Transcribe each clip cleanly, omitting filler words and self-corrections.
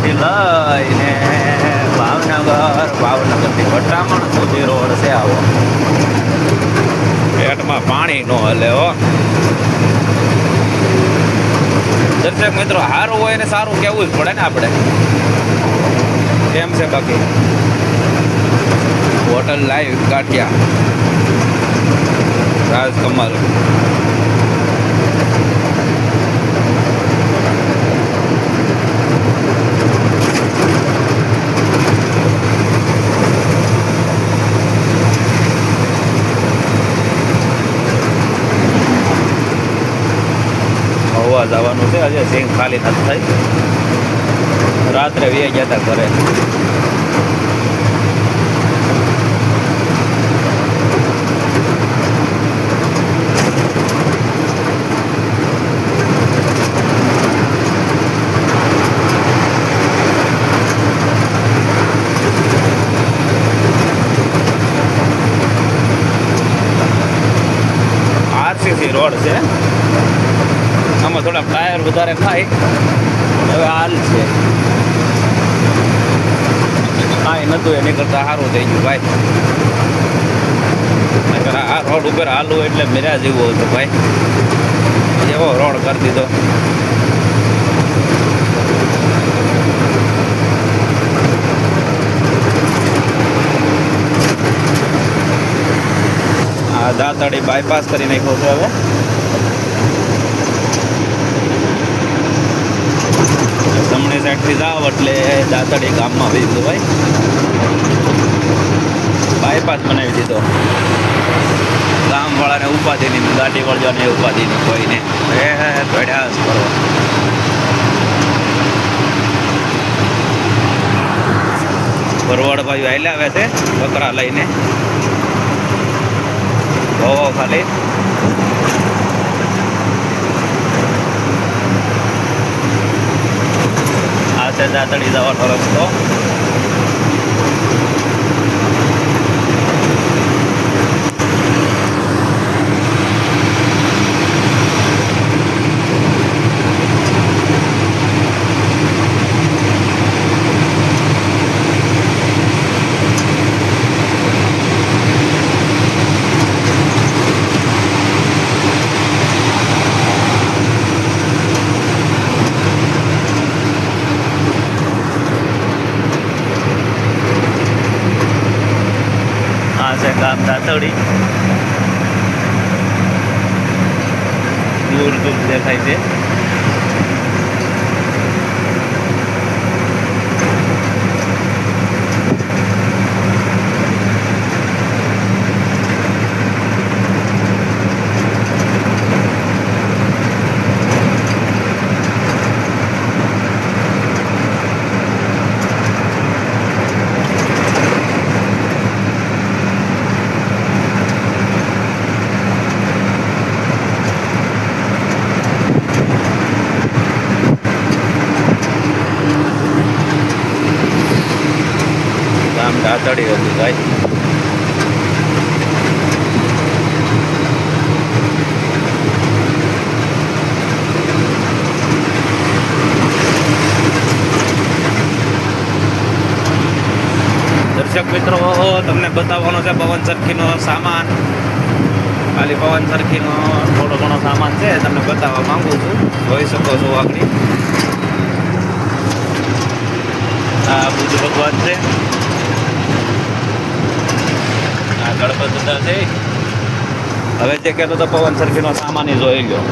થી લઈને ભાવનગરથી વટામણ સુધી રોડ છે આવો. પેટમાં પાણી નો હલે હો. દર્શક મિત્રો, સારું હોય ને સારું કેવું જ પડે ને આપણે. કેમ છે બાકી? હોટલ લાઈવ ગાંઠિયા રાજકમલ. મહુવા જવાનું છે. હજે સિંગ ખાલી નથી થઈ. રાત્રે વે ગયા હતા ઘરે. આરસીસી રોડ છે. આમાં થોડા ટાયર વધારે ખાય. હવે હાલ છે કાંઈ નહોતું એની કરતાં સારું થઈ ગયું ભાઈ. આ રોડ ઉપર હાલવું એટલે મેરા જેવું હતું ભાઈ. એવો રોડ કરી દીધો. આ દાંતડી બાયપાસ કરી નાખ્યો છે હવે. જમણી સાઈડથી જાવ એટલે દાંતડી ગામમાં આવી દીધું ભાઈ. બાયપાસ બનાવી દીધો. ગામવાળાને ઉપાધિની, ગાડી વળવાની ઉપાધિની કોઈને. દોડ્યા જ કરો. ભરવાડ ભાઈ આવેલા આવે છે બકરા લઈને. જોવો ખાલી. આ છે દાંતડી જવાનો રસ્તો. ગામ દાંતડી દૂર દૂર દેખાય છે. દાંતડી હતું ભાઈ. દર્શક મિત્રો, તમને બતાવવાનો છે પવન સરખીનો સામાન. ખાલી પવન સરખીનો થોડો ઘણો સામાન છે, તમને બતાવવા માંગુ છું. જોઈ શકો છો આગળ. આ બુદ્ધ ભગવાન છે. ગણપત દાદા છે. હવે જે કહેતો તો પવન સરખીનો સામાન જોઈ ગયો.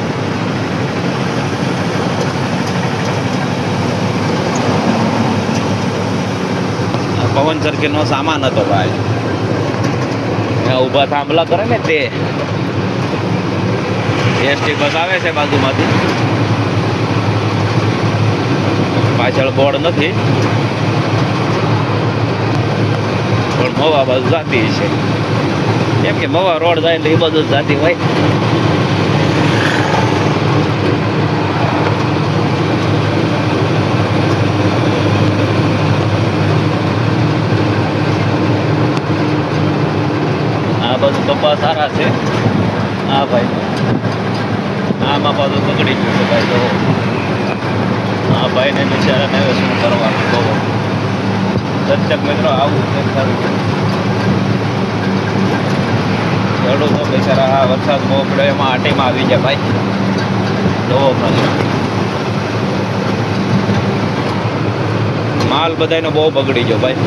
પવન સરખીનો સામાન હતો ભાઈ. ઊભા થાંભલા કરે ને તે એસટી બસ આવે છે બાજુમાંથી. પાછળ બોર્ડ નથી પણ મવા બાજુ જાતી છે. કેમ કે મવા રોડ જાય એટલે એ બધું જ જાતી હોય. આ બધું કપા સારા છે. હા ભાઈ, આમાં પાછું બગડી ગયું છે ભાઈ. તો આ ભાઈને બિચારાને હવે શું કરવાનું કહો. દર્શક મિત્રો આવું છે ખરું. ખેડૂતો બિચારા આ વરસાદ બહુ પડ્યો એમાં આટીમાં આવી જાય ભાઈ. જોવો ખાલી માલ બધાનો બહુ બગડી ગયો ભાઈ.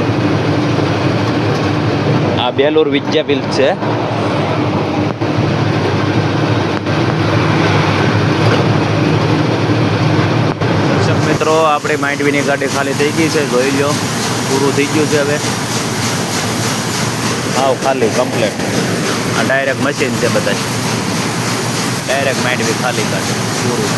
આ બેલુર વિદ્યાપીઠ છે. દર્શક મિત્રો આપણી માંડવીની ગાડી ખાલી થઈ ગઈ છે, જોઈ લો. પૂરું થઈ ગયું છે હવે. હાવ ખાલી કમ્પ્લેટ. આ ડાયરેક્ટ મશીન છે બધા. ડાયરેક્ટ માંડવી ખાલી કાઢે પૂરું.